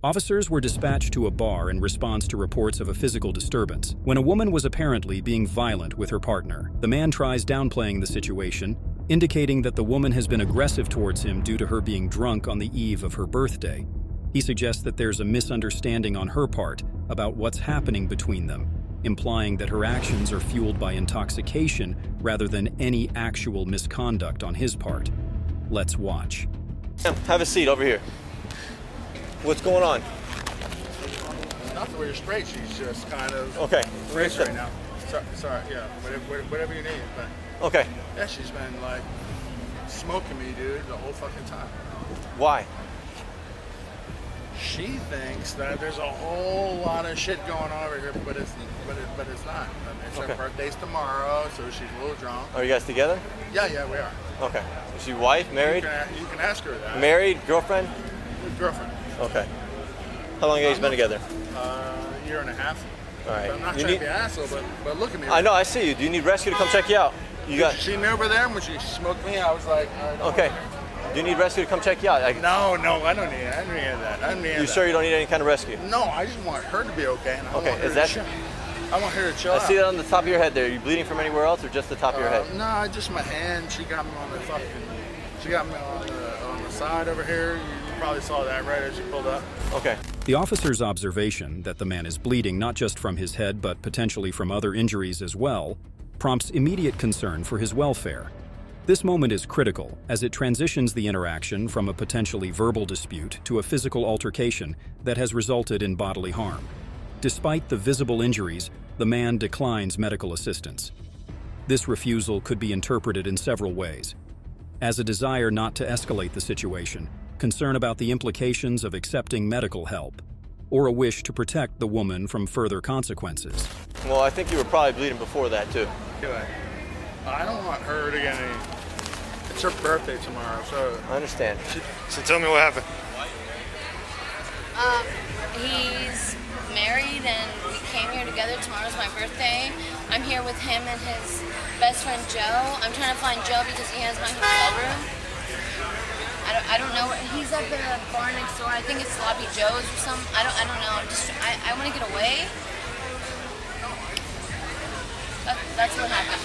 Officers were dispatched to a bar in response to reports of a physical disturbance, when a woman was apparently being violent with her partner. The man tries downplaying the situation, indicating that the woman has been aggressive towards him due to her being drunk on the eve of her birthday. He suggests that there's a misunderstanding on her part about what's happening between them, implying that her actions are fueled by intoxication rather than any actual misconduct on his part. Let's watch. Have a seat over here. What's going on? Nothing where you're straight. She's just kind of Okay. race right now. Sorry, yeah, whatever you need. But Okay. yeah, she's been like smoking me, dude, the whole fucking time. Why? She thinks that there's a whole lot of shit going on over here, but it's not. I mean, it's Okay. her birthday's tomorrow, so she's a little drunk. Are you guys together? Yeah, we are. Okay. Is she wife, married? You can ask her that. Married, girlfriend? Girlfriend. Okay. How long have you guys been together? A year and a half. All right. I'm not You trying need- to be an asshole, but look at me. I know, I see you. Do you need rescue to come check you out? You got. She me over there when she smoked me. I was like, all right, Okay. Do you need rescue to come check you out? No, I don't need it. I don't need any of that. I don't need any You of that. sure you don't need any kind of rescue? No, I just want her to be okay. And I Okay, want her is to that- chill. I want her to chill I out. see that on the top of your head there. Are you bleeding from anywhere else or just the top of your head? No, just my hand. She got me on the fucking. She got me on the side over here. You probably saw that right as you pulled up. Okay. The officer's observation that the man is bleeding not just from his head but potentially from other injuries as well prompts immediate concern for his welfare. This moment is critical as it transitions the interaction from a potentially verbal dispute to a physical altercation that has resulted in bodily harm. Despite the visible injuries, the man declines medical assistance. This refusal could be interpreted in several ways. As a desire not to escalate the situation, concern about the implications of accepting medical help, or a wish to protect the woman from further consequences. Well, I think you were probably bleeding before that too. Anyway, I don't want her to get any. It's her birthday tomorrow, so. I understand. So tell me what happened. He's married and we came here together. Tomorrow's my birthday. I'm here with him and his best friend Joe. I'm trying to find Joe because he has my hotel room. I don't know. He's at the bar next door. I think it's Sloppy Joe's or something. I don't know. I want to get away. That's what happened.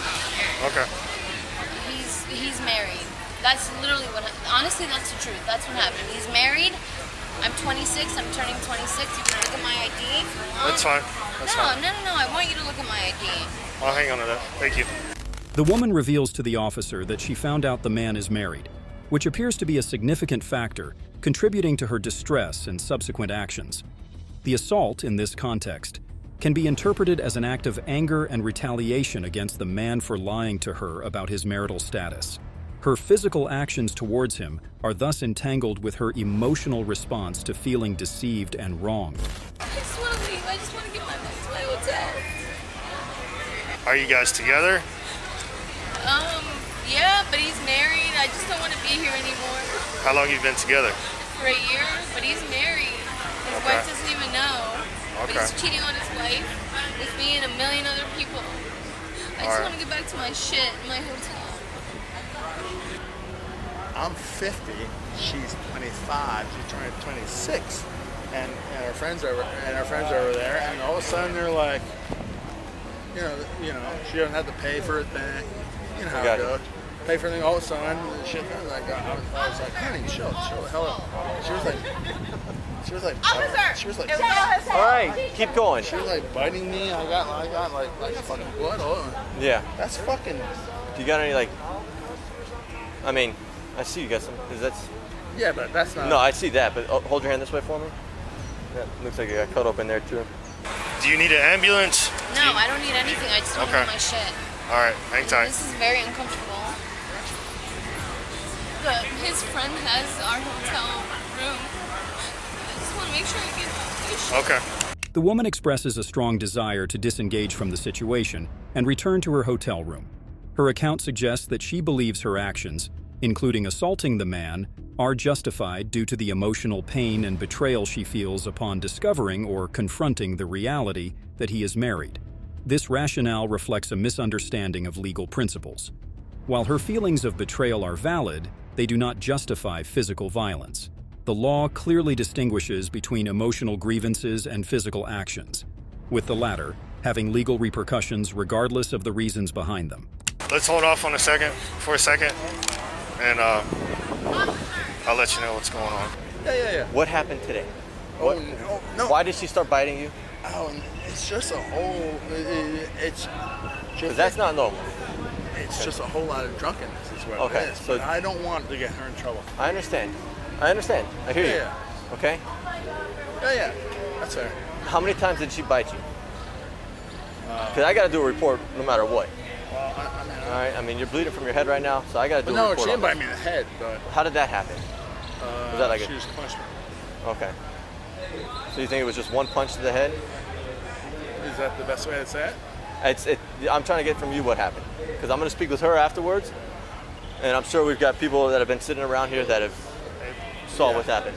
Okay. He's married. That's literally what. Honestly, that's the truth. That's what happened. He's married. I'm 26. I'm turning 26. You can look at my ID. That's fine. That's fine. No. I want you to look at my ID. I'll hang on to that. Thank you. The woman reveals to the officer that she found out the man is married, which appears to be a significant factor contributing to her distress and subsequent actions. The assault, in this context, can be interpreted as an act of anger and retaliation against the man for lying to her about his marital status. Her physical actions towards him are thus entangled with her emotional response to feeling deceived and wronged. I just want to leave. I just want to get back to my hotel. Are you guys together? Yeah, but he's married. I just don't want to be here anymore. How long you been together? For a year, but he's married. His Okay. wife doesn't even know. But Okay. he's cheating on his wife with me and a million other people. I just Alright. want to get back to my shit, my hotel. I'm 50. She's 25. She's turning 26, and her friends are over there. And all of a sudden they're like, you know, she doesn't have to pay for a thing. You know how Got it it. goes. Pay for a thing. All of a sudden, shit. I was like, honey, chill the hell out. She was like, All right, keep going. she was like biting me. I got like fucking blood all over. Yeah. That's fucking. Do you got any like? I mean, I see you got some. Cause that's. Yeah, but that's not. No, I see that, but hold your hand this way for me. That looks like you got cut open there too. Do you need an ambulance? No, I don't need anything. I just want to Okay. get my shit. All right, hang tight. This is very uncomfortable. His friend has our hotel room. I just want to make sure I get my shit. Okay. The woman expresses a strong desire to disengage from the situation and return to her hotel room. Her account suggests that she believes her actions, including assaulting the man, are justified due to the emotional pain and betrayal she feels upon discovering or confronting the reality that he is married. This rationale reflects a misunderstanding of legal principles. While her feelings of betrayal are valid, they do not justify physical violence. the law clearly distinguishes between emotional grievances and physical actions, with the latter having legal repercussions regardless of the reasons behind them. Let's hold off on for a second, and I'll let you know what's going on. Yeah. What happened today? Oh, no. Why did she start biting you? Oh, it's just a whole. It's Because just. that's not normal. It's just a whole lot of drunkenness. Is what Okay, it is. so- But I don't want to get her in trouble. I understand. I hear you. Yeah. Okay? Yeah. That's fair. How many times did she bite you? Because I got to do a report no matter what. Well, I mean, All right? I mean, you're bleeding from your head right now, so I got to do a no, report. she didn't on bite me in the head, but it. How did that happen? Was that like she just punched me. Okay. So you think it was just one punch to the head? Is that the best way to say it? I'm trying to get from you what happened. Because I'm going to speak with her afterwards, and I'm sure we've got people that have been sitting around here that have saw what happened.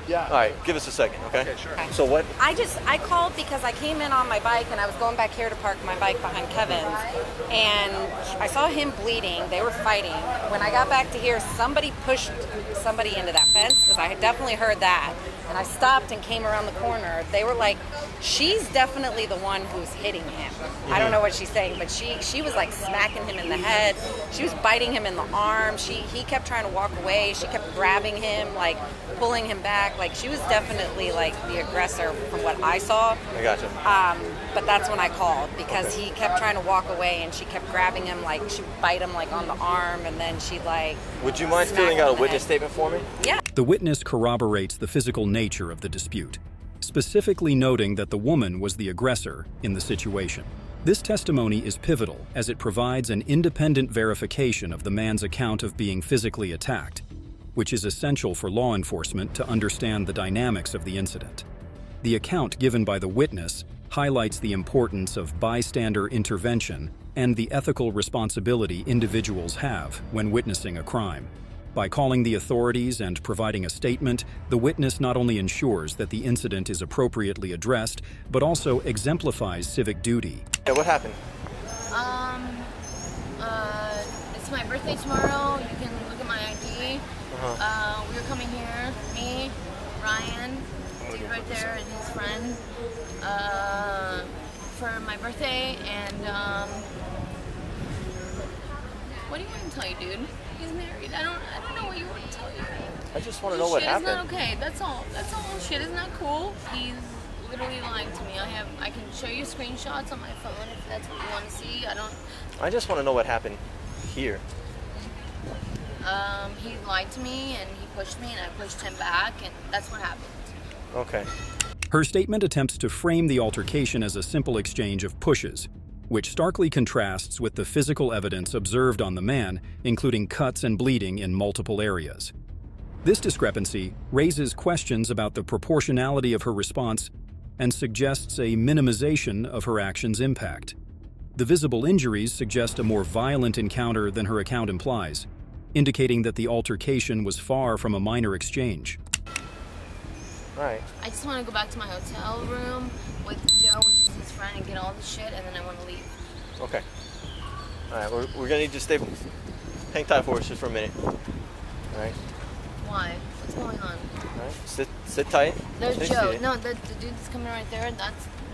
Yeah. All right, give us a second, okay? Okay, sure. So what? I called because I came in on my bike and I was going back here to park my bike behind Kevin's, and I saw him bleeding. They were fighting. When I got back to here, somebody pushed somebody into that fence, because I had definitely heard that. And I stopped and came around the corner. They were like, she's definitely the one who's hitting him. I don't know what she's saying, but she was like smacking him in the head. She was biting him in the arm. He kept trying to walk away. She kept grabbing him, like pulling him back. Like, she was definitely like the aggressor from what I saw. I gotcha. But that's when I called, because he kept trying to walk away and she kept grabbing him, like she would bite him like on the arm, and then she like. Would you mind smack filling him out in a the witness head. statement for me? Yeah. The witness corroborates the physical nature of the dispute, specifically noting that the woman was the aggressor in the situation. This testimony is pivotal as it provides an independent verification of the man's account of being physically attacked, which is essential for law enforcement to understand the dynamics of the incident. The account given by the witness highlights the importance of bystander intervention and the ethical responsibility individuals have when witnessing a crime. By calling the authorities and providing a statement, the witness not only ensures that the incident is appropriately addressed, but also exemplifies civic duty. Yeah, what happened? It's my birthday tomorrow. You can look at my ID. We were coming here, me, Ryan, dude right there, and his friend, for my birthday. And what do you want to tell you, dude? He's married. I don't know what you want to tell you. I just want to know what Shit is happened. not okay. That's all. Shit is not cool. He's literally lying to me. I can show you screenshots on my phone if that's what you want to see. I just want to know what happened here. He lied to me and he pushed me and I pushed him back, and that's what happened. Okay. Her statement attempts to frame the altercation as a simple exchange of pushes, which starkly contrasts with the physical evidence observed on the man, including cuts and bleeding in multiple areas. This discrepancy raises questions about the proportionality of her response and suggests a minimization of her action's impact. The visible injuries suggest a more violent encounter than her account implies, indicating that the altercation was far from a minor exchange. All right. I just want to go back to my hotel room with Joe, which is his friend, and get all the shit, and then I want to leave. Okay. All right. We're going to need you to stay. Hang tight for us just for a minute. All right. Why? What's going on? All right. Sit tight. There's Stay Joe. seated. No, the dude that's coming right there.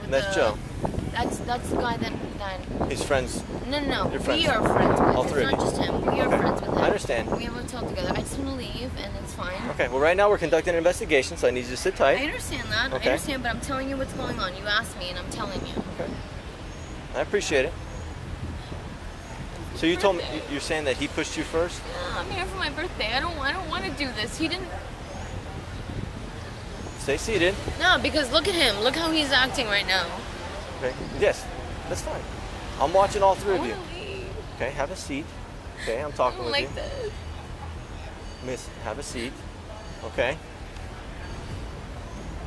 That's Joe. That's the guy that. His friends. No. Your friends. We are friends with. All three It's of not you. just him. We are Okay. friends with him. I understand. We have a hotel together. I just want to leave, and it's fine. Okay. Well, right now we're conducting an investigation, so I need you to sit I tight. understand that. Okay. I understand, but I'm telling you what's going on. You asked me, and I'm telling you. Okay. I appreciate it. So you told me you're saying that he pushed you first? Yeah, I'm here for my birthday. I don't want to do this. He didn't. Stay seated. No, because look at him. Look how he's acting right now. Okay. Yes. That's fine. I'm watching all three I of want you. to leave. Okay. Have a seat. Okay. I'm I talking don't with like you. this. Miss, have a seat. Okay.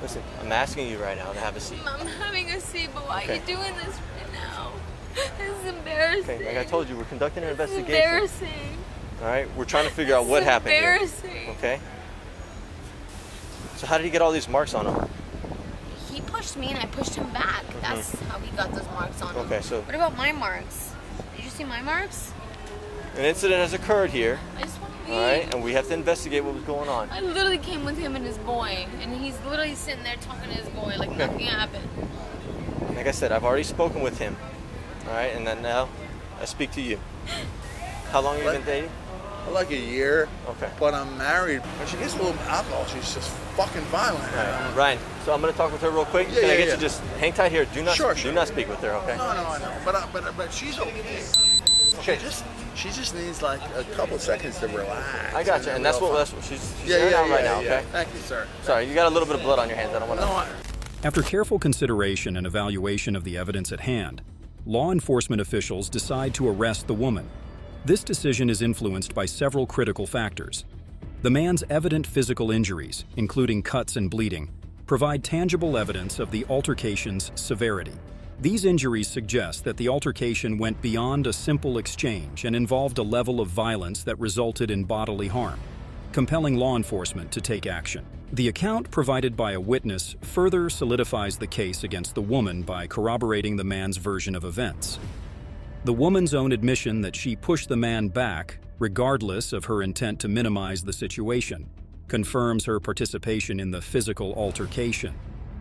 Listen, I'm asking you right now to have a seat. I'm having a seat, but why are you Okay. doing this right now? This is embarrassing. Okay. Like I told you, we're conducting an This is investigation. embarrassing. All right. We're trying to figure out what This is happened here. embarrassing. Okay. So how did he get all these marks on him? He pushed me and I pushed him back. That's how he got those marks on him. Okay, so- What about my marks? Did you see my marks? An incident has occurred here. I just want to All right, and we have to investigate what was going on. I literally came with him and his boy, and he's literally sitting there talking to his boy like nothing happened. Like I said, I've already spoken with him. All right, and then now I speak to you. How long have you been dating? Like a year. Okay. But I'm married. When she gets a little alcohol, she's just fucking violent. All right. Ryan, so I'm going to talk with her real quick. Yeah, Can I yeah, get yeah. you just hang tight here? Do not Sure. do not speak with her, okay? No, I know. But she's okay. Okay. She just needs like a couple seconds to relax. I got you, and that's what she's airing out right now, okay? Thank you, sir. Sorry, you got a little bit of blood on your hands. I don't want to. No, After careful consideration and evaluation of the evidence at hand, law enforcement officials decide to arrest the woman. This decision is influenced by several critical factors. The man's evident physical injuries, including cuts and bleeding, provide tangible evidence of the altercation's severity. These injuries suggest that the altercation went beyond a simple exchange and involved a level of violence that resulted in bodily harm, compelling law enforcement to take action. The account provided by a witness further solidifies the case against the woman by corroborating the man's version of events. The woman's own admission that she pushed the man back, regardless of her intent to minimize the situation, confirms her participation in the physical altercation.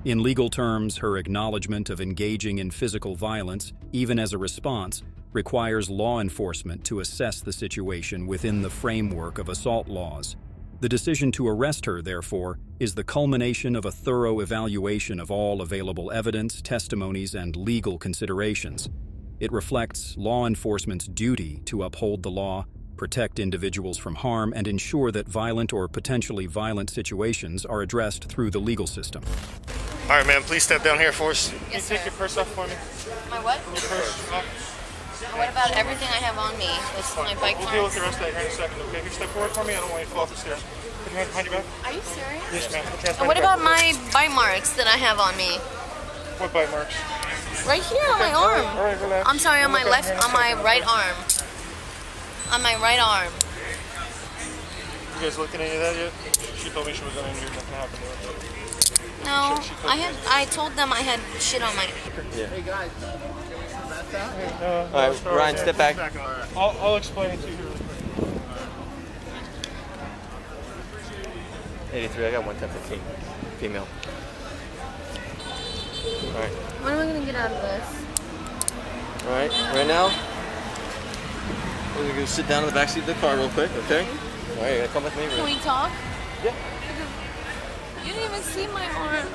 In legal terms, her acknowledgement of engaging in physical violence, even as a response, requires law enforcement to assess the situation within the framework of assault laws. The decision to arrest her, therefore, is the culmination of a thorough evaluation of all available evidence, testimonies, and legal considerations. It reflects law enforcement's duty to uphold the law, protect individuals from harm, and ensure that violent or potentially violent situations are addressed through the legal system. All right, man, please step down here for us. Yes, Can you take sir. your purse off for me? My what? Your purse off. What about everything I have on me? This is my bike We'll deal with cards. the rest of that here in a second, okay? If you step forward for me, I don't want you to fall off the stairs. Put your hand behind your back. Are you serious? Yes, ma'am. Put your hands And what behind about your my bite marks that I have on me? back. What bite marks? Right here on my arm. All right, relax. I'm sorry, on We'll my look at left, it here in a on my second, right okay? arm. On my right arm. You guys looked at any of that yet? She told me she was uninjured. Nothing happened to her. No, I told them I had shit on my. Hey guys. All right, Ryan, step back. I'll explain it to you here. 83, I got 11015. Female. All right. When am I gonna get out of this? All right, right now, we're going to sit down in the back seat of the car real quick, okay? All right, you're going to come with me? Can we talk? Yeah. You didn't even see my arm.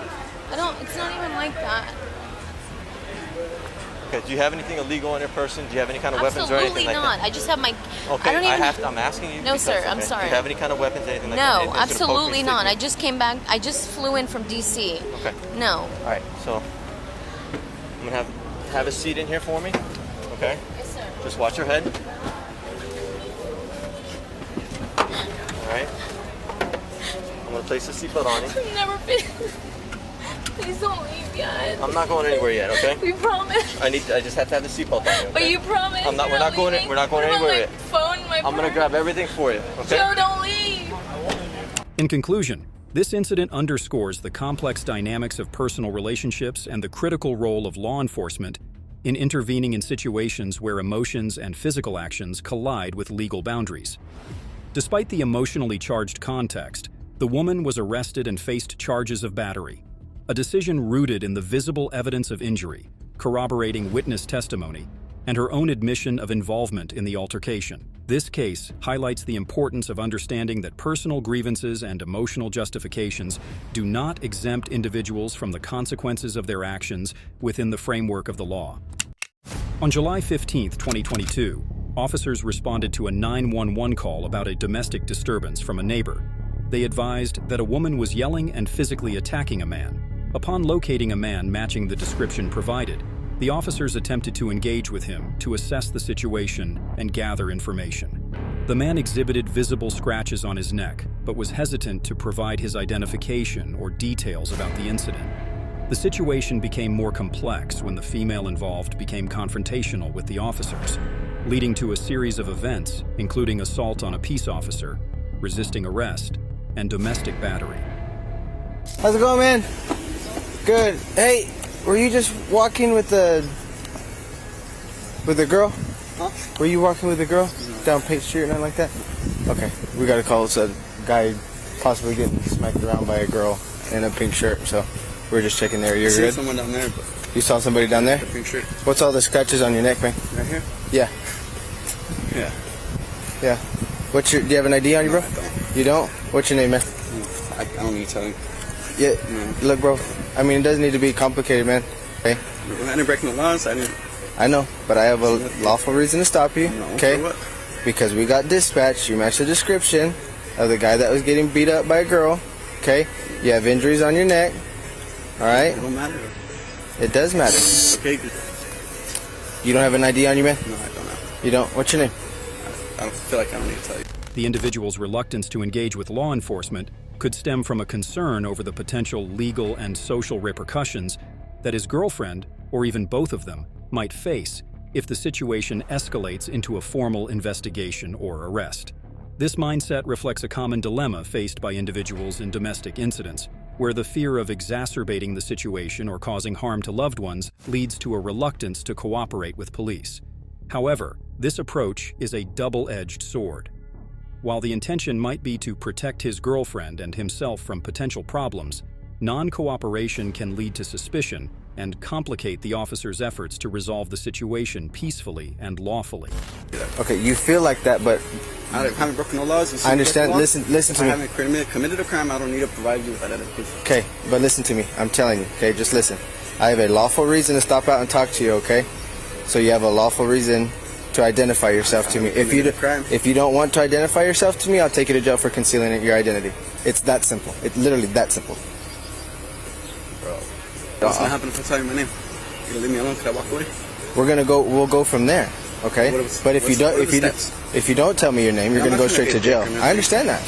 It's not even like that. Okay, do you have anything illegal on your person? Do you have any kind of weapons or anything Absolutely like not. that? I just have my. Okay, I don't even. I'm asking you. No, because, sir, I'm okay, sorry. Do you have any kind of weapons, anything like that? No, Anything that's gonna poke me, absolutely stick not. me? I just came back. I just flew in from DC. Okay. No. All right, so I'm going to have a seat in here for me, okay? Yes, sir. Just watch your head. All right. I'm going to place the seatbelt on you. I've never been. Please don't leave yet. I'm not going anywhere yet, okay? We promise. I just have to have the seatbelt on you, okay? But you promise. I'm not- you're we're not going- leaving? we're not going What about anywhere my yet. phone, my I'm going to purse? grab everything for you, okay? Joe, don't leave. In conclusion, this incident underscores the complex dynamics of personal relationships and the critical role of law enforcement in intervening in situations where emotions and physical actions collide with legal boundaries. Despite the emotionally charged context, the woman was arrested and faced charges of battery, a decision rooted in the visible evidence of injury, corroborating witness testimony, and her own admission of involvement in the altercation. This case highlights the importance of understanding that personal grievances and emotional justifications do not exempt individuals from the consequences of their actions within the framework of the law. On July 15, 2022, officers responded to a 911 call about a domestic disturbance from a neighbor. They advised that a woman was yelling and physically attacking a man. Upon locating a man matching the description provided, the officers attempted to engage with him to assess the situation and gather information. The man exhibited visible scratches on his neck, but was hesitant to provide his identification or details about the incident. The situation became more complex when the female involved became confrontational with the officers, leading to a series of events, including assault on a peace officer, resisting arrest, and domestic battery. How's it going, man? Good. Hey, were you just walking with the girl? Huh? Were you walking with the girl down Page Street or nothing like that? Okay, we got a call. It's a guy possibly getting smacked around by a girl in a pink shirt. So we're just checking there. You're good? Someone down there, but You saw somebody down there? the pink shirt. What's all the scratches on your neck, man? Right here? Yeah, Yeah. yeah. Do you have an ID on you, bro? I don't. You don't? What's your name, man? I don't need to tell you. Yeah. Look, bro. I mean, it doesn't need to be complicated, man. Okay. I didn't break no laws. I didn't. I know, but I have a lawful reason to stop you. No, Okay. for what? Because we got dispatched. You matched the description of the guy that was getting beat up by a girl. Okay. You have injuries on your neck. All right. It don't matter. It does matter. Okay. Good. You don't have an ID on you, man? No, I don't know. You don't? What's your name? I don't feel like I don't need to tell you. The individual's reluctance to engage with law enforcement could stem from a concern over the potential legal and social repercussions that his girlfriend, or even both of them, might face if the situation escalates into a formal investigation or arrest. This mindset reflects a common dilemma faced by individuals in domestic incidents, where the fear of exacerbating the situation or causing harm to loved ones leads to a reluctance to cooperate with police. However, this approach is a double-edged sword. While the intention might be to protect his girlfriend and himself from potential problems, non-cooperation can lead to suspicion and complicate the officer's efforts to resolve the situation peacefully and lawfully. Okay, you feel like that, but I haven't broken no laws. You see I me understand. break the law? Listen to I me. haven't committed a crime. I don't need to provide you with that identification. Okay, but listen to me. I'm telling you, okay? Just listen. I have a lawful reason to stop out and talk to you, okay? So you have a lawful reason to identify yourself to me. If you don't want to identify yourself to me, I'll take you to jail for concealing your identity. It's that simple. It's literally that simple. Bro, what's gonna happen if I tell you my name? You gonna leave me alone? Could I walk away? We'll go from there, okay? But if you don't tell me your name, you're I'm gonna not go gonna straight get to jail. taken. I understand that.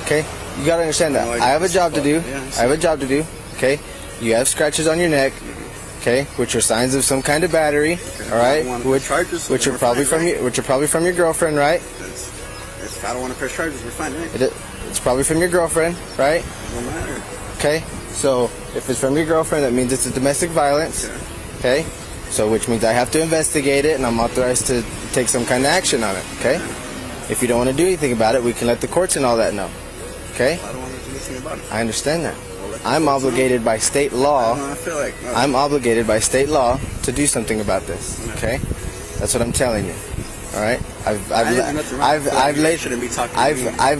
Okay? You gotta understand that. No, I have a job to do. yeah, I have a job to do. Okay? You have scratches on your neck. Okay, which are signs of some kind of battery. All right, which are probably from your girlfriend, right? If I don't want to press charges, we're fine, right? It's probably from your girlfriend, right? No matter. Okay, so if it's from your girlfriend, that means it's a domestic violence. Okay, so which means I have to investigate it, and I'm authorized to take some kind of action on it. Okay, if you don't want to do anything about it, we can let the courts and all that know. Okay, I don't want to do anything about it. I understand that. I'm obligated by state law. I feel like I'm obligated by state law to do something about this. Okay, that's what I'm telling you. All right, I've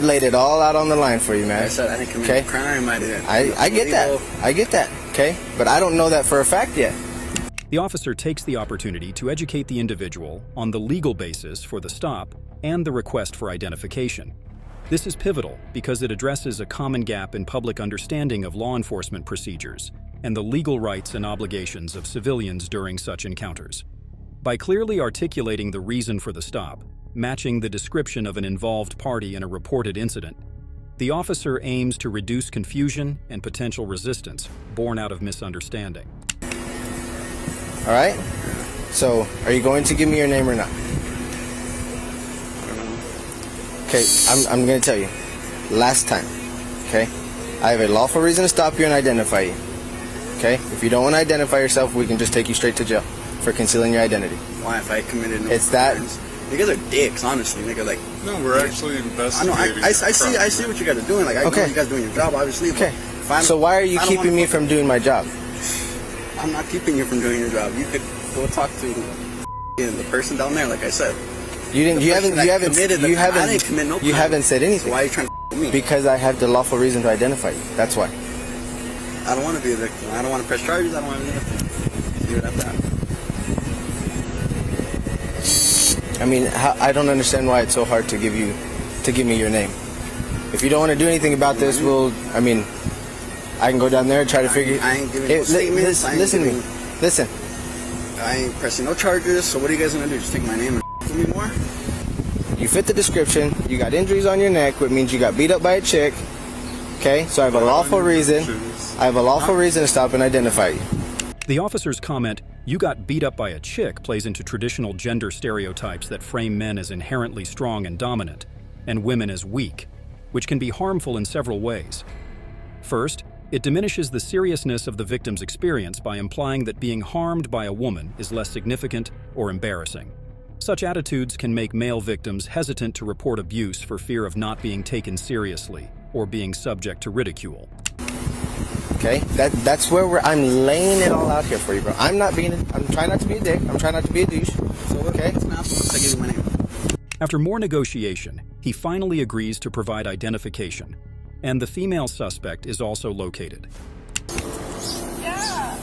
laid it all out on the line for you, man. I said I didn't commit a crime. I get that. I get that. Okay, but I don't know that for a fact yet. The officer takes the opportunity to educate the individual on the legal basis for the stop and the request for identification. This is pivotal because it addresses a common gap in public understanding of law enforcement procedures and the legal rights and obligations of civilians during such encounters. By clearly articulating the reason for the stop, matching the description of an involved party in a reported incident, the officer aims to reduce confusion and potential resistance born out of misunderstanding. All right? So, are you going to give me your name or not? Okay, I'm going to tell you. Last time, okay? I have a lawful reason to stop you and identify you. Okay? If you don't want to identify yourself, we can just take you straight to jail for concealing your identity. Why, if I committed no It's that- crimes? You guys are dicks, honestly. Nigga, like, No, we're actually I know, investigating. I see what you guys are doing. Like, I Okay. know you guys are doing your job, obviously. but Okay. if I- So why are you I don't keeping wanna me from doing my job? I'm not keeping you from doing your job. You could go talk to the person down there, like I said. You didn't. The You person haven't. You that haven't. committed the You crime. I haven't. didn't commit no You crime. haven't said So anything. why are you trying to me? Because I have the lawful reason to identify you. That's why. I don't want to be a victim. I don't want to press charges. I don't want to be a victim. Leave it at that. I mean, I don't understand why it's so hard to give me your name. If you don't want to do anything about this, I mean, I can go down there and try to figure. I ain't giving no statements. I ain't Listen to me. giving- Listen. I ain't pressing no charges. So what are you guys gonna do? Just take my name and with me more? You fit the description. You got injuries on your neck, which means you got beat up by a chick. Okay, so I have a lawful reason. I have a lawful reason to stop and identify you. The officer's comment, "You got beat up by a chick," plays into traditional gender stereotypes that frame men as inherently strong and dominant, and women as weak, which can be harmful in several ways. First, it diminishes the seriousness of the victim's experience by implying that being harmed by a woman is less significant or embarrassing. Such attitudes can make male victims hesitant to report abuse for fear of not being taken seriously or being subject to ridicule. Okay, that's where I'm laying it all out here for you, bro. I'm trying not to be a dick. I'm trying not to be a douche. So, okay? I give you my name. After more negotiation, he finally agrees to provide identification, and the female suspect is also located. Yeah,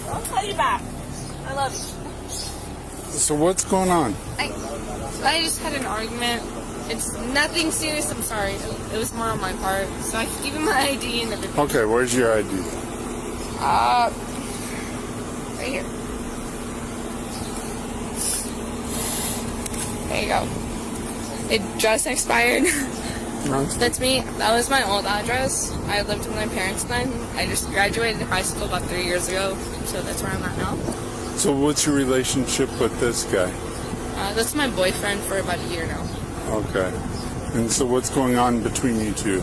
I'll call you back. I love you. So what's going on? I just had an argument. It's nothing serious, I'm sorry. It was more on my part. So I can give him my ID and everything. Okay, where's your ID? Right here. There you go. It just expired. That's me. That was my old address. I lived with my parents then. I just graduated high school about 3 years ago, so that's where I'm at now. So what's your relationship with this guy? That's my boyfriend for about a year now. Okay. And so what's going on between you two?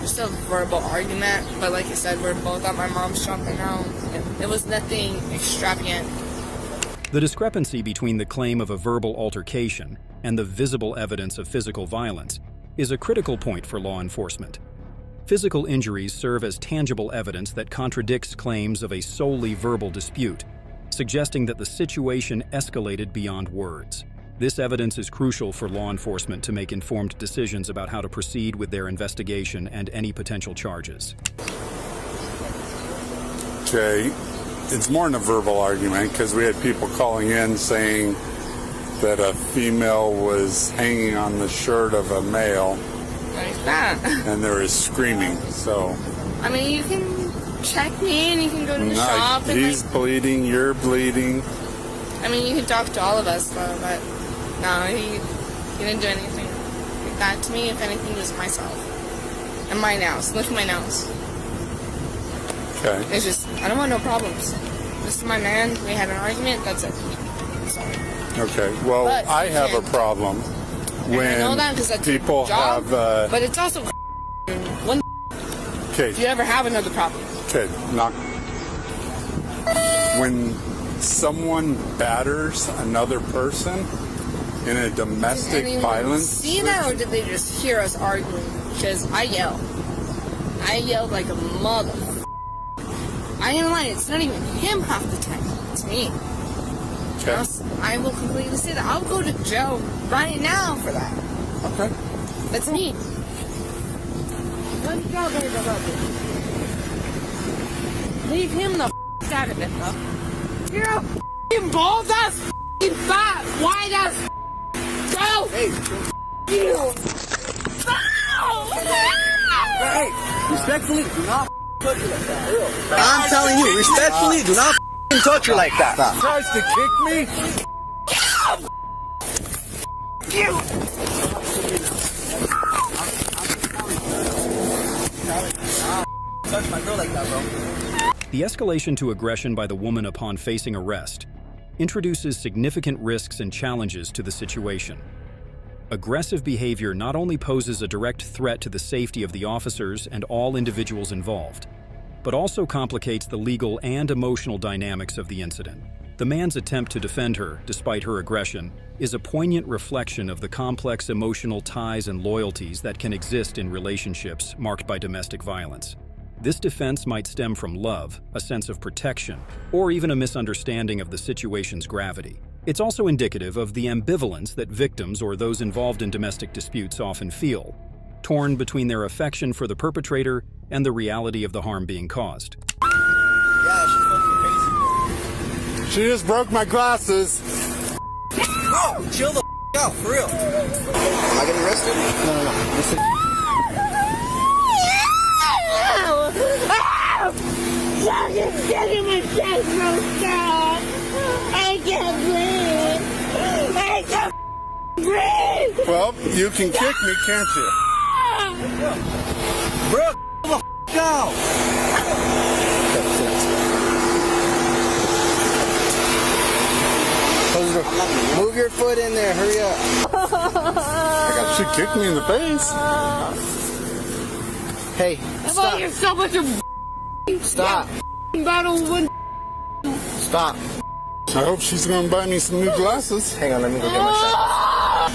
Just a verbal argument, but like I said, we're both at my mom's shop right now. It was nothing extravagant. The discrepancy between the claim of a verbal altercation and the visible evidence of physical violence is a critical point for law enforcement. Physical injuries serve as tangible evidence that contradicts claims of a solely verbal dispute, suggesting that the situation escalated beyond words. This evidence is crucial for law enforcement to make informed decisions about how to proceed with their investigation and any potential charges. Okay. It's more than a verbal argument because we had people calling in saying that a female was hanging on the shirt of a male. Like that. And there was screaming, so... I mean, you can check me and you can go to the shop and he's bleeding, you're bleeding. I mean, you can talk to all of us though, but no, he didn't do anything like that to me. If anything, it was myself. And my nails. Look at my nails. Okay. It's just, I don't want no problems. This is my man. We had an argument. That's it. Sorry. Okay. Well, But I have a can. problem when I know that because that's people your job, have... but it's also one. Okay. If you ever have another problem. Okay, when someone batters another person in a domestic violence... See that, or did they just hear us arguing? Because I yell. I yelled like a mother. I ain't lying, it's not even him half the time. It's me. Okay. I will completely say that. I'll go to jail right now for that. Okay. That's me. What y'all gonna do about this? Leave him the out of it, though. You're a f***ing bald ass f***ing fat, white ass go! Hey, you! Hey, respectfully, do not touch her like that. I'm telling you, respectfully, do not touch her like that. Stop. Tries to kick me? You! Touch my girl like that, bro. The escalation to aggression by the woman upon facing arrest introduces significant risks and challenges to the situation. Aggressive behavior not only poses a direct threat to the safety of the officers and all individuals involved, but also complicates the legal and emotional dynamics of the incident. The man's attempt to defend her, despite her aggression, is a poignant reflection of the complex emotional ties and loyalties that can exist in relationships marked by domestic violence. This defense might stem from love, a sense of protection, or even a misunderstanding of the situation's gravity. It's also indicative of the ambivalence that victims or those involved in domestic disputes often feel, torn between their affection for the perpetrator and the reality of the harm being caused. Yeah, she's fucking crazy. She just broke my glasses. Bro, chill the out, for real. Am I getting arrested? No. Listen. Fucking sticking my chest, no stop! I can't breathe! I can't breathe! Well, you can kick me, can't you? Bro, the out. Move your foot in there, hurry up. She kicked me in the face. Hey, stop. You're so much of Stop. battle one. Stop. I hope she's going to buy me some new glasses. Hang on, let me go get my shot.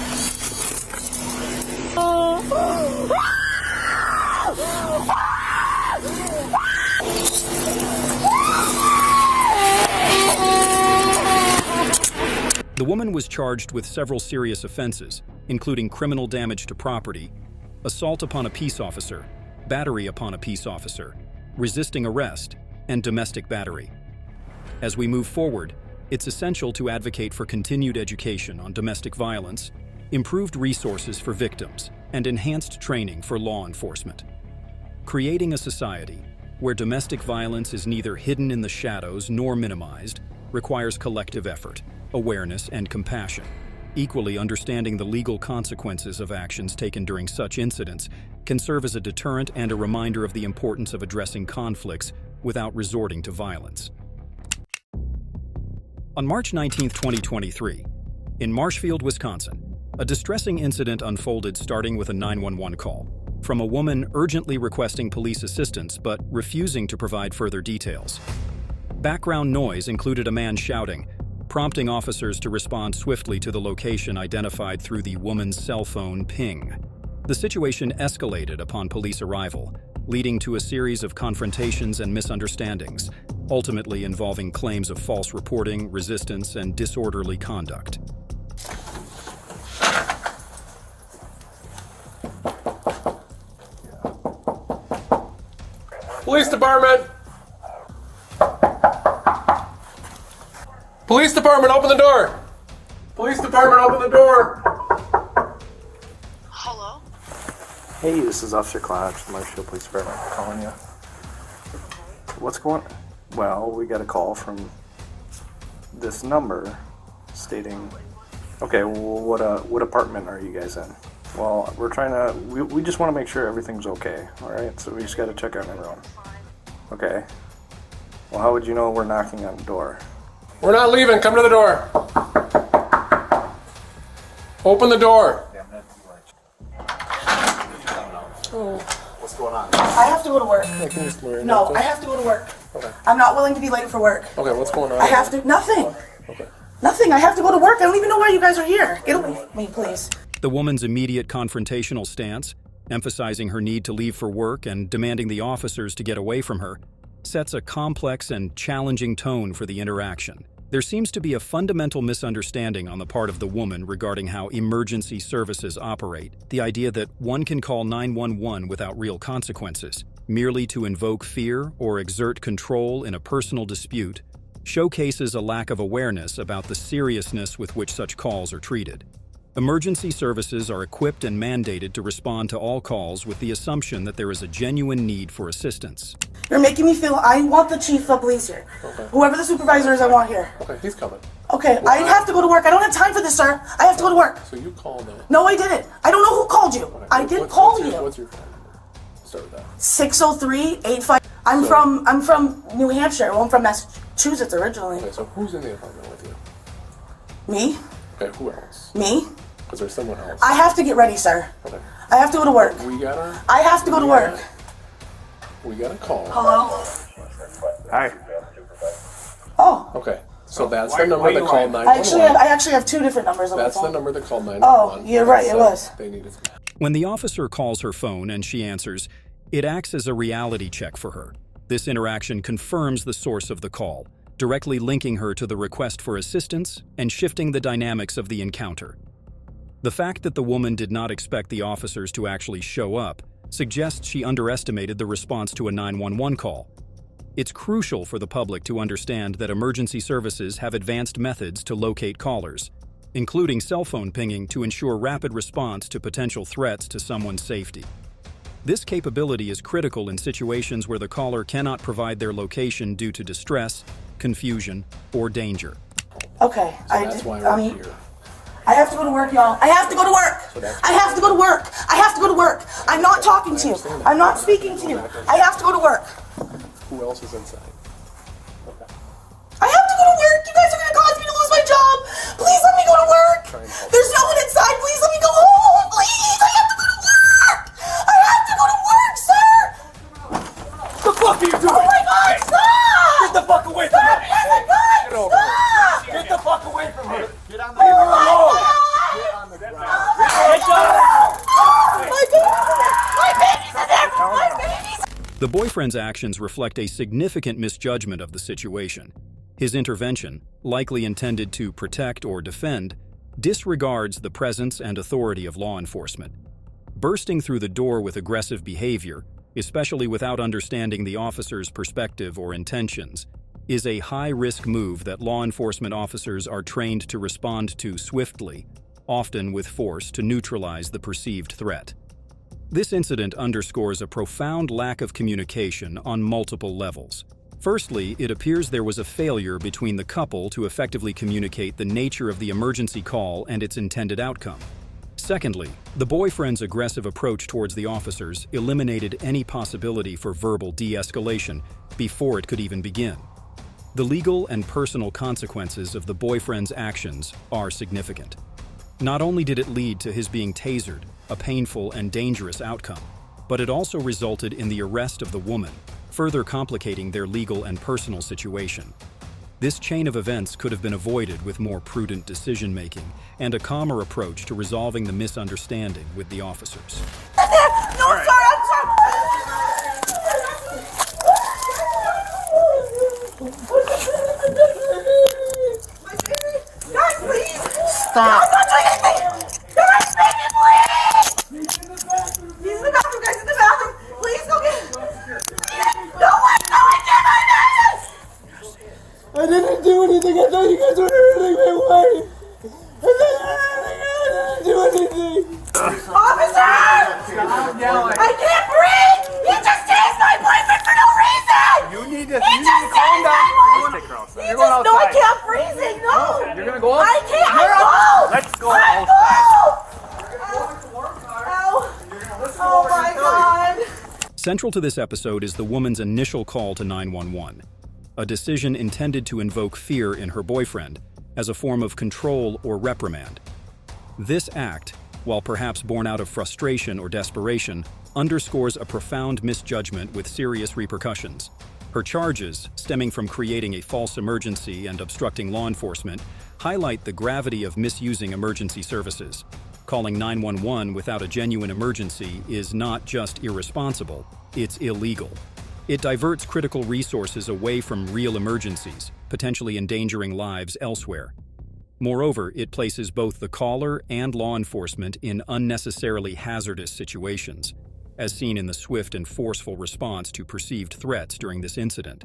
The woman was charged with several serious offenses, including criminal damage to property, assault upon a peace officer, battery upon a peace officer, resisting arrest, and domestic battery. As we move forward, it's essential to advocate for continued education on domestic violence, improved resources for victims, and enhanced training for law enforcement. Creating a society where domestic violence is neither hidden in the shadows nor minimized requires collective effort, awareness, and compassion. Equally, understanding the legal consequences of actions taken during such incidents can serve as a deterrent and a reminder of the importance of addressing conflicts without resorting to violence. On March 19, 2023, in Marshfield, Wisconsin, a distressing incident unfolded starting with a 911 call from a woman urgently requesting police assistance but refusing to provide further details. Background noise included a man shouting, prompting officers to respond swiftly to the location identified through the woman's cell phone ping. The situation escalated upon police arrival, leading to a series of confrontations and misunderstandings, ultimately involving claims of false reporting, resistance, and disorderly conduct. Police department! Police department, open the door! Police department, open the door! Hello? Hey, this is Officer Cloud, the Marshfield Police Department, calling you. What's going on? Well, we got a call from this number stating, okay, well, what apartment are you guys in? Well, we're trying to, we just want to make sure everything's okay, alright? So we just got to check on everyone. Okay. Well, how would you know we're knocking on the door? We're not leaving, come to the door. Open the door. Oh. What's going on? I have to go to work. No, I have to go to work. Okay. I'm not willing to be late for work. Okay, what's going on? I have to, nothing. Okay. Nothing, I have to go to work. I don't even know why you guys are here. Get away from me, please. The woman's immediate confrontational stance, emphasizing her need to leave for work and demanding the officers to get away from her, sets a complex and challenging tone for the interaction. There seems to be a fundamental misunderstanding on the part of the woman regarding how emergency services operate. The idea that one can call 911 without real consequences, merely to invoke fear or exert control in a personal dispute, showcases a lack of awareness about the seriousness with which such calls are treated. Emergency services are equipped and mandated to respond to all calls with the assumption that there is a genuine need for assistance. You're making me feel, I want the chief of police here. Okay. Whoever the supervisor is, I want here. Okay, he's coming. Okay, I have to go to work. I don't have time for this, sir. I have to go to work. So you called it. No, I didn't. I don't know who called you. Okay. I did call you. What's your phone number? Start with that. 603-85. I'm from New Hampshire. Well, I'm from Massachusetts originally. Okay, so who's in the apartment with you? Me? Okay, who else? Me? Is there someone else? I have to get ready, sir. Okay. I have to go to work. We got her. I have to go to work. We got a call. Hello? Hi. Oh. Okay, so that's the number that called 911. I actually have two different numbers on my That's phone. the number that called 911. Oh, you're right, it was. They needed. When the officer calls her phone and she answers, it acts as a reality check for her. This interaction confirms the source of the call, directly linking her to the request for assistance and shifting the dynamics of the encounter. The fact that the woman did not expect the officers to actually show up suggests she underestimated the response to a 911 call. It's crucial for the public to understand that emergency services have advanced methods to locate callers, including cell phone pinging to ensure rapid response to potential threats to someone's safety. This capability is critical in situations where the caller cannot provide their location due to distress, confusion, or danger. Okay, So that's why we're here. I have to go to work, y'all. I have to go to work. I have to go to work. I have to go to work. I'm not talking to you. I'm not speaking to you. I have to go to work. Who else is inside? I have to go to work. You guys are going to cause me to lose my job. Please let me go to work. There's no one inside. Please let me go home. Please. I have to go to work. I have to go to work, sir. What the fuck are you doing? Oh my God, stop. Get the fuck away from me. Stop. Oh my God, stop. boyfriend's actions reflect a significant misjudgment of the situation. His intervention, likely intended to protect or defend, disregards the presence and authority of law enforcement. Bursting through the door with aggressive behavior, especially without understanding the officer's perspective or intentions, is a high-risk move that law enforcement officers are trained to respond to swiftly, often with force to neutralize the perceived threat. This incident underscores a profound lack of communication on multiple levels. Firstly, it appears there was a failure between the couple to effectively communicate the nature of the emergency call and its intended outcome. Secondly, the boyfriend's aggressive approach towards the officers eliminated any possibility for verbal de-escalation before it could even begin. The legal and personal consequences of the boyfriend's actions are significant. Not only did it lead to his being tasered, a painful and dangerous outcome, but it also resulted in the arrest of the woman, further complicating their legal and personal situation. This chain of events could have been avoided with more prudent decision-making and a calmer approach to resolving the misunderstanding with the officers. No, I'm sorry. Guys, please. Stop. I'm not doing anything. Guys, baby, please. He's in the bathroom, guys. In the bathroom. Please go get him. No, I can't. I didn't do anything. I thought you guys were hurting my wife. I didn't do anything. Officer! I can't breathe! He just tased my boyfriend for no reason! You need to calm down. Take her outside. You're going outside. No, I can't breathe. No! You're gonna go outside. I can't. I Let's go outside. Oh my God! Central to this episode is the woman's initial call to 911, a decision intended to invoke fear in her boyfriend as a form of control or reprimand. This act, while perhaps born out of frustration or desperation, underscores a profound misjudgment with serious repercussions. Her charges, stemming from creating a false emergency and obstructing law enforcement, highlight the gravity of misusing emergency services. Calling 911 without a genuine emergency is not just irresponsible, it's illegal. It diverts critical resources away from real emergencies, potentially endangering lives elsewhere. Moreover, it places both the caller and law enforcement in unnecessarily hazardous situations, as seen in the swift and forceful response to perceived threats during this incident.